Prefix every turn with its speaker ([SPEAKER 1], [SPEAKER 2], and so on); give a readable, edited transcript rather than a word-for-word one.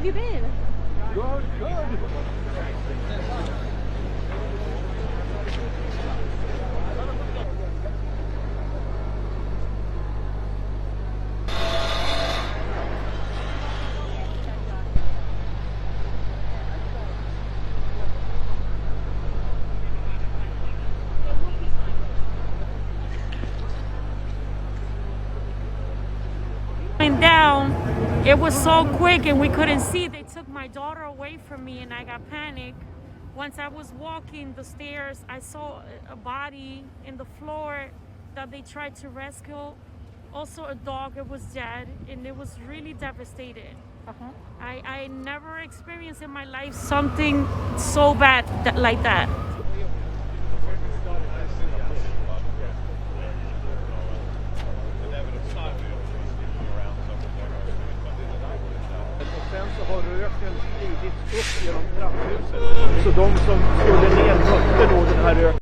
[SPEAKER 1] you been?
[SPEAKER 2] Good, good.
[SPEAKER 3] Down, it was so quick and we couldn't see. They took my daughter away from me and I got panicked. Once I was walking the stairs, I saw a body in the floor that they tried to rescue. Also a dog, it was dead, and it was really devastated. I never experienced in my life something so bad like that.
[SPEAKER 2] Sen så har röken spridits upp genom trapphuset. Så de som skulle ner mötte då den här röken.